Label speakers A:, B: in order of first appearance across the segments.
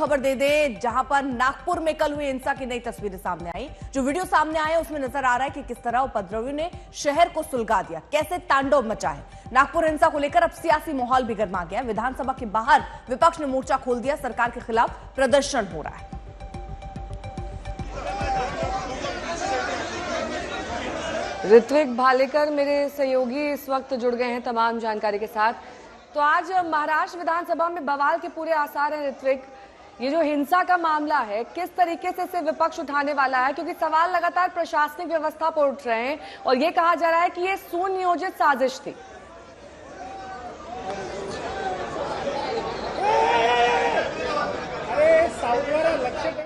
A: खबर दे दें, जहां पर नागपुर में कल हुई हिंसा की नई तस्वीरें सामने आई। जो वीडियो सामने आए उसमें नजर आ रहा है कि किस तरह उपद्रवियों ने शहर को सुलगा दिया, कैसे तांडव मचा है। नागपुर हिंसा को लेकर अब सियासी माहौल भी गर्मा गया। विधानसभा के बाहर विपक्ष ने मोर्चा खोल दिया, सरकार के खिलाफ प्रदर्शन हो रहा है।
B: ऋत्विक भालेकर मेरे सहयोगी इस वक्त जुड़ गए हैं तमाम जानकारी के साथ। तो आज महाराष्ट्र विधानसभा में बवाल के पूरे आसार हैं। ऋत्विक, ये जो हिंसा का मामला है किस तरीके से इसे विपक्ष उठाने वाला है, क्योंकि सवाल लगातार प्रशासनिक व्यवस्था पर उठ रहे हैं और ये कहा जा रहा है कि ये सुनियोजित साजिश थी।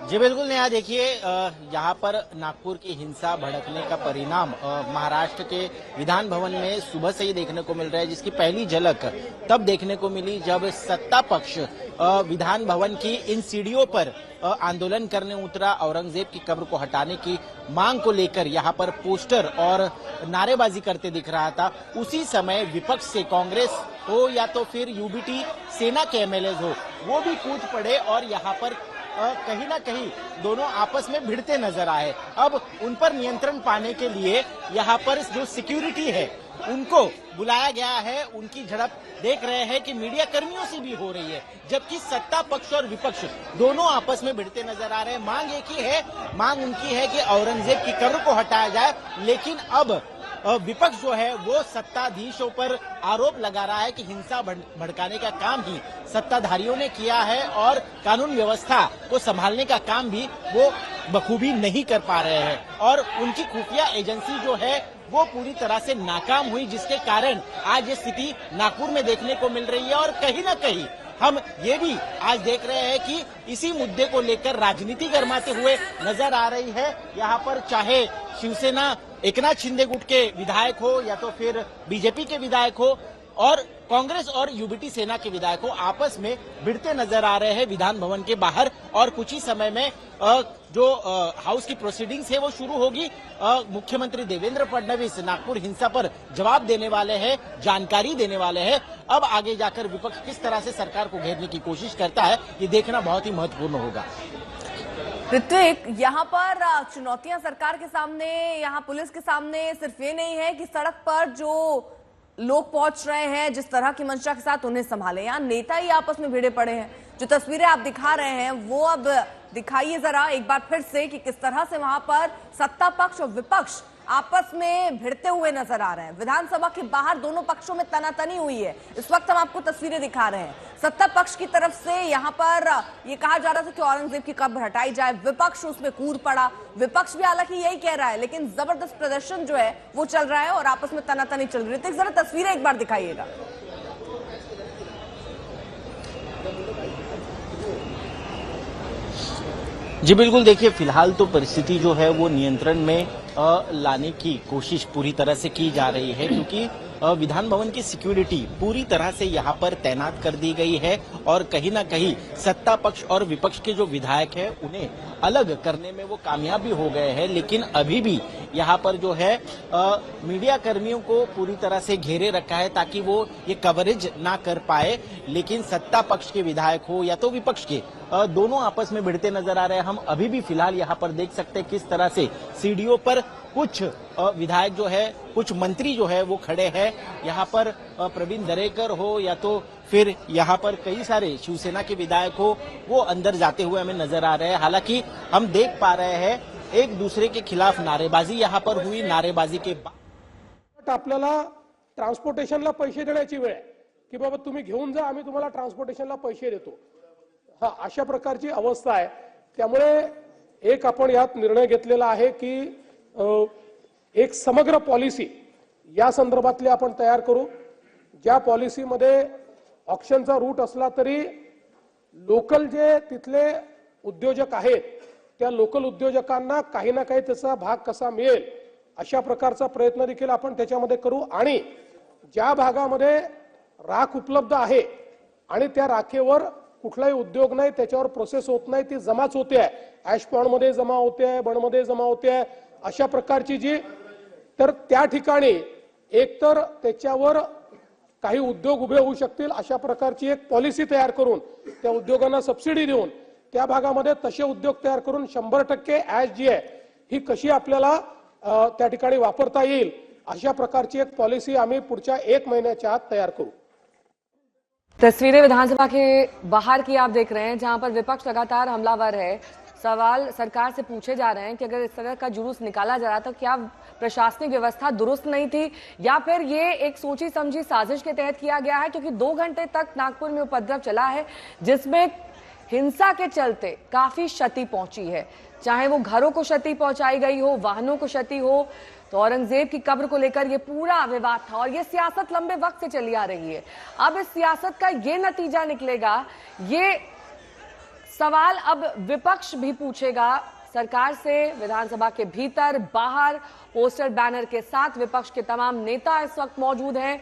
C: जी बिल्कुल नया, देखिए यहाँ पर नागपुर की हिंसा भड़कने का परिणाम महाराष्ट्र के विधान भवन में सुबह से ही देखने को मिल रहा है, जिसकी पहली झलक तब देखने को मिली जब सत्ता पक्ष विधान भवन की इन सीढ़ियों पर आंदोलन करने उतरा। औरंगजेब की कब्र को हटाने की मांग को लेकर यहाँ पर पोस्टर और नारेबाजी करते दिख रहा था। उसी समय विपक्ष से कांग्रेस हो या तो फिर यूबीटी सेना के एमएलए हो, वो भी कूद पड़े और यहाँ पर कहीं ना कहीं दोनों आपस में भिड़ते नजर आए। अब उन पर नियंत्रण पाने के लिए यहाँ पर जो सिक्योरिटी है उनको बुलाया गया है। उनकी झड़प देख रहे हैं कि मीडिया कर्मियों से भी हो रही है, जबकि सत्ता पक्ष और विपक्ष दोनों आपस में भिड़ते नजर आ रहे हैं। मांग एक ही है, मांग उनकी है कि औरंगजेब की कब्र को हटाया जाए, लेकिन अब विपक्ष जो है वो सत्ताधीशों पर आरोप लगा रहा है कि हिंसा भड़काने का काम ही सत्ताधारियों ने किया है और कानून व्यवस्था को संभालने का काम भी वो बखूबी नहीं कर पा रहे हैं और उनकी खुफिया एजेंसी जो है वो पूरी तरह से नाकाम हुई, जिसके कारण आज ये स्थिति नागपुर में देखने को मिल रही है। और कहीं ना कहीं हम ये भी आज देख रहे हैं कि इसी मुद्दे को लेकर राजनीति गरमाते हुए नजर आ रही है। यहाँ पर चाहे शिवसेना एकनाथ शिंदे गुट के विधायक हो या तो फिर बीजेपी के विधायक हो और कांग्रेस और यूबीटी सेना के विधायक हो, आपस में भिड़ते नजर आ रहे हैं विधान भवन के बाहर। और कुछ ही समय में जो हाउस की प्रोसीडिंग्स है वो शुरू होगी। मुख्यमंत्री देवेंद्र फडणवीस नागपुर हिंसा पर जवाब देने वाले हैं, जानकारी देने वाले हैं। अब आगे जाकर विपक्ष किस तरह से सरकार को घेरने की कोशिश करता है, ये देखना बहुत ही महत्वपूर्ण होगा।
A: ऋत्विक, यहाँ पर चुनौतियां सरकार के सामने, यहाँ पुलिस के सामने सिर्फ ये नहीं है कि सड़क पर जो लोग पहुंच रहे हैं जिस तरह की मंशा के साथ उन्हें संभाले, यहाँ नेता ही आपस में भिड़े पड़े हैं। जो तस्वीरें आप दिखा रहे हैं वो अब दिखाइए जरा एक बार फिर से कि किस तरह से वहां पर सत्ता पक्ष और विपक्ष आपस में भिड़ते हुए नजर आ रहे हैं। विधानसभा के बाहर दोनों पक्षों में तनातनी हुई है। इस वक्त हम आपको तस्वीरें दिखा रहे हैं। सत्ता पक्ष की तरफ से यहाँ पर ये कहा जा रहा था कि औरंगजेब की कब्र हटाई जाए, विपक्ष उसमें कूद पड़ा। विपक्ष भी हालांकि यही कह रहा है, लेकिन जबरदस्त प्रदर्शन जो है वो चल रहा है और आपस में तनातनी चल रही है। जरा तस्वीरें एक बार दिखाइएगा।
C: जी बिल्कुल, देखिए फिलहाल तो परिस्थिति जो है वो नियंत्रण में लाने की कोशिश पूरी तरह से की जा रही है, क्योंकि विधान भवन की सिक्योरिटी पूरी तरह से यहाँ पर तैनात कर दी गई है और कहीं ना कहीं सत्ता पक्ष और विपक्ष के जो विधायक हैं उन्हें अलग करने में वो कामयाब भी हो गए हैं। लेकिन अभी भी यहाँ पर जो है मीडिया कर्मियों को पूरी तरह से घेरे रखा है ताकि वो ये कवरेज ना कर पाए। लेकिन सत्ता पक्ष के विधायक हो या तो विपक्ष के, दोनों आपस में भिड़ते नजर आ रहे हैं। हम अभी भी फिलहाल यहाँ पर देख सकते हैं किस तरह से सीढ़ियों पर कुछ विधायक जो है, कुछ मंत्री जो है वो खड़े हैं। यहाँ पर प्रवीण दरेकर हो या तो फिर यहाँ पर कई सारे शिवसेना के विधायक हो, वो अंदर जाते हुए हमें नजर आ रहे हैं। हालांकि हम देख पा रहे हैं एक दूसरे के खिलाफ नारेबाजी यहाँ पर हुई। नारेबाजी के बाद
D: आपल्याला ट्रान्सपोर्टेशनला पैसे देण्याची वेळ आहे की बाबा तुम्ही घेऊन जा, आम्ही तुम्हाला ट्रान्सपोर्टेशनला पैसे देतो। हा, अशा प्रकारची अवस्था आहे। त्यामुळे एक आपण यात निर्णय घेतलेला आहे की एक समग्र पॉलिसी या संदर्भातली आपण तयार करू, ज्या पॉलिसीमध्ये ऑक्शनचा रूट असला तरी लोकल जे तिथले उद्योजक आहेत त्या लोकल उद्योजकांना काही ना काही त्याचा भाग कसा मिळेल अशा प्रकारचा प्रयत्न देखील आपण त्याच्यामध्ये करू। आणि ज्या भागामध्ये राख उपलब्ध आहे आणि त्या राखेवर कुठलाही उद्योग नाही, त्याच्यावर प्रोसेस होत नाही, ती जमाच होते आहे, ॲश पॉन्ड मध्ये जमा होते आहे, बणमध्ये जमा होते आहे, अशा प्रकारची जी, तर त्या ठिकाणी एकतर त्याच्यावर काही उद्योग उभे होऊ शकतील अशा प्रकारची एक पॉलिसी तयार करून त्या उद्योगांना सबसिडी देऊन त्या भागामध्ये तसे उद्योग तयार करून 100% ऍश जी आहे ही कशी आपल्याला त्या ठिकाणी वापरता येईल अशा प्रकारची एक पॉलिसी आम्ही पुढच्या 1 महिन्याच्या आत तयार करू।
B: तस्वीरें विधानसभा के बाहर की आप देख रहे हैं, जहां पर विपक्ष लगातार हमलावर है। सवाल सरकार से पूछे जा रहे हैं कि अगर इस तरह का जुलूस निकाला जा रहा था, क्या प्रशासनिक व्यवस्था दुरुस्त नहीं थी या फिर ये एक सोची समझी साजिश के तहत किया गया है? क्योंकि 2 घंटे तक नागपुर में उपद्रव चला है, जिसमें हिंसा के चलते काफी क्षति पहुंची है, चाहे वो घरों को क्षति पहुंचाई गई हो, वाहनों को क्षति हो। तो औरंगजेब की कब्र को लेकर ये पूरा विवाद था और ये सियासत लंबे वक्त से चली आ रही है। अब इस सियासत का ये नतीजा निकलेगा, ये सवाल अब विपक्ष भी पूछेगा सरकार से। विधानसभा के भीतर बाहर पोस्टर बैनर के साथ विपक्ष के तमाम नेता इस वक्त मौजूद हैं।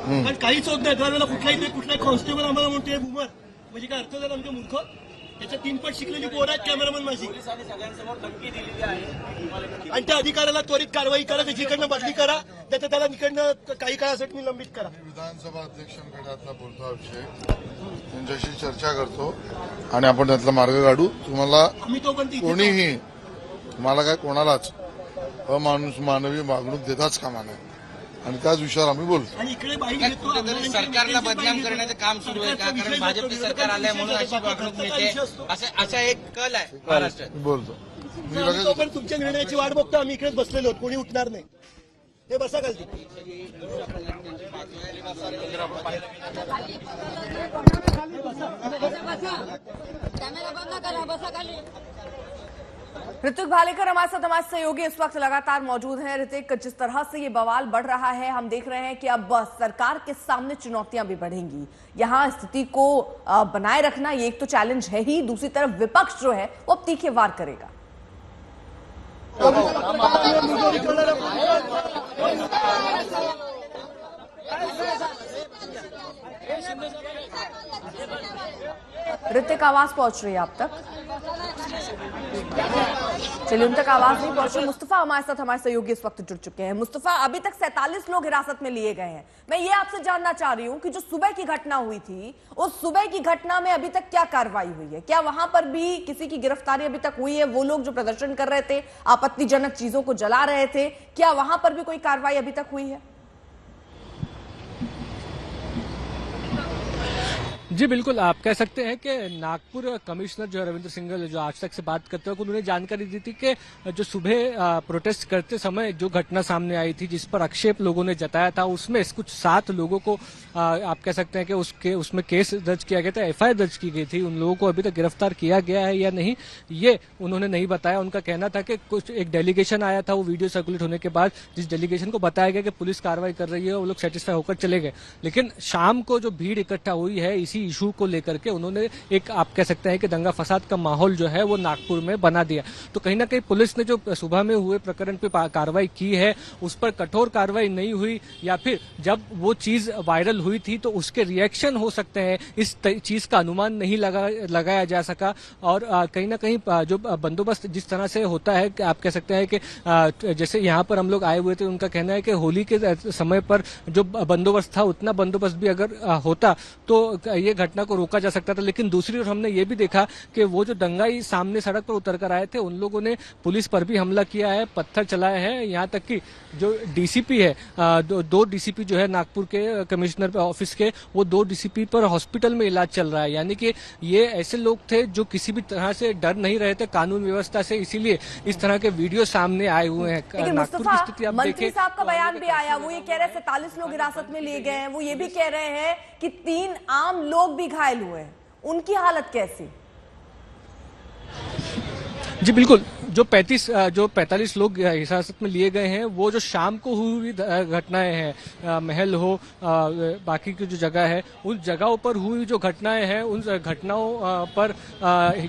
E: पण काहीच होत नाही। दरवेळेला कुठलाही कॉन्स्टेबल आम्हाला म्हणते बुमर, म्हणजे काय अर्थ झाला आमच्या मूर्ख? त्याच्या 3 पट शिकलेली पोरं आहेत कॅमेरामन माझी, आणि त्या अधिकाऱ्याला त्वरित कारवाई करा, त्याच्याकडनं बदली करा, त्याला निकडनं काही काळासाठी निलंबित करा।
F: विधानसभा अध्यक्षांकडे आता बोलतो विषय, त्यांच्याशी चर्चा करतो आणि आपण त्यातला मार्ग काढू। तुम्हाला
E: आम्ही तोपर्यंत
F: कोणीही तुम्हाला काय कोणालाच मानवी वागणूक देताच कामा नये आणि त्याच विषयावर आम्ही बोलतो।
E: आणि इकडे बाईट घेतो,
C: सरकारला बदनाम करण्याचं काम सुरू आहे का? कारण भाजपचं सरकार आलंय म्हणून अशी वागणूक मिळते, असा एक कल आहे महाराष्ट्रात।
F: बोलतो मी
E: आम्ही
F: लगेच
E: तोपर्यंत तुमच्या निर्णयाची वाट बघतो। आम्ही इकडेच बसलेलो आहोत, कोणी उठणार नाही, ते बसा खालती।
A: ऋत्विक भालेकर हमारे साथ, हमारे सहयोगी इस वक्त लगातार मौजूद हैं। ऋत्विक, जिस तरह से ये बवाल बढ़ रहा है, हम देख रहे हैं कि अब सरकार के सामने चुनौतियां भी बढ़ेंगी। यहाँ स्थिति को बनाए रखना ये एक तो चैलेंज है ही, दूसरी तरफ विपक्ष जो है वो अब तीखे वार करेगा। ऋत्विक, आवाज पहुंच रही है आप तक? चलिए, उन तक आवाज नहीं पहुंची। मुस्तफा हमारे साथ, हमारे सहयोगी इस वक्त जुड़ चुके हैं। मुस्तफा, अभी तक 47 लोग हिरासत में लिए गए हैं। मैं ये आपसे जानना चाह रही हूं कि जो सुबह की घटना हुई थी, उस सुबह की घटना में अभी तक क्या कार्रवाई हुई है? क्या वहां पर भी किसी की गिरफ्तारी अभी तक हुई है? वो लोग जो प्रदर्शन कर रहे थे, आपत्तिजनक चीजों को जला रहे थे, क्या वहां पर भी कोई कार्रवाई अभी तक हुई है?
G: जी बिल्कुल, आप कह सकते हैं कि नागपुर कमिश्नर जो रविंद्र सिंघल जो आज तक से बात करते हैं, उन्होंने जानकारी दी थी कि जो सुबह प्रोटेस्ट करते समय जो घटना सामने आई थी, जिस पर आक्षेप लोगों ने जताया था, उसमें कुछ 7 लोगों को आप कह सकते हैं कि उसमें केस दर्ज किया गया था, एफआईआर दर्ज की गई थी। उन लोगों को अभी तक गिरफ्तार किया गया है या नहीं, ये उन्होंने नहीं बताया। उनका कहना था कि कुछ एक डेलीगेशन आया था, वो वीडियो सर्कुलेट होने के बाद जिस डेलीगेशन को बताया गया कि पुलिस कार्रवाई कर रही है, वो लोग सेटिस्फाई होकर चले गए। लेकिन शाम को जो भीड़ इकट्ठा हुई है, इसी इशू को लेकर के उन्होंने एक आप कह सकते हैं कि दंगा फसाद का माहौल जो है वो नागपुर में बना दिया। तो कहीं ना कहीं पुलिस ने जो सुबह में हुए प्रकरण पे कार्रवाई की है, उस पर कठोर कार्रवाई नहीं हुई, या फिर जब वो चीज वायरल हुई थी तो उसके रिएक्शन हो सकते हैं, इस चीज का अनुमान नहीं लगाया जा सका। और कहीं ना कहीं जो बंदोबस्त जिस तरह से होता है, आप कह सकते हैं कि जैसे यहाँ पर हम लोग आए हुए थे, उनका कहना है कि होली के समय पर जो बंदोबस्त था, उतना बंदोबस्त भी अगर होता तो ये घटना को रोका जा सकता था। लेकिन दूसरी ओर हमने ये भी देखा कि वो जो दंगाई सामने सड़क पर उतर कर आए थे, उन लोगों ने पुलिस पर भी हमला किया है, पत्थर चलाए हैं। यहाँ तक कि जो डीसीपी है, 2 डीसीपी जो है नागपुर के कमिश्नर ऑफिस के, वो 2 डीसीपी पर हॉस्पिटल में इलाज चल रहा है। यानी कि ये ऐसे लोग थे जो किसी भी तरह से डर नहीं रहे थे कानून व्यवस्था से, इसीलिए इस तरह के वीडियो सामने आए हुए हैं।
A: नागपुर की स्थिति आप देखें, मंत्री साहब का बयान भी आया, वो ये कह रहे 47 लोग हिरासत में लिए गए हैं। वो ये भी कह रहे हैं कि 3 आम लोग भी घायल हुए हैं। उनकी हालत कैसी?
G: जी बिल्कुल, जो 45 लोग हिरासत में लिए गए हैं, वो जो शाम को हुई घटनाएं हैं, महल हो बाकी की जो जगह है, उन जगहों पर हुई जो घटनाएं हैं, उन घटनाओं पर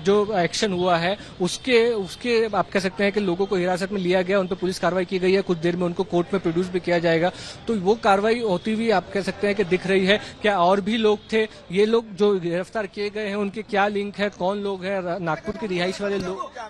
G: जो एक्शन हुआ है उसके आप कह सकते हैं कि लोगों को हिरासत में लिया गया, उन पर पुलिस कार्रवाई की गई है। कुछ देर में उनको कोर्ट में प्रोड्यूस भी किया जाएगा। तो वो कार्रवाई होती हुई आप कह सकते हैं कि दिख रही है। क्या और भी लोग थे? ये लोग जो गिरफ्तार किए गए हैं उनके क्या लिंक है, कौन लोग हैं? नागपुर के रिहाइश वाले लोग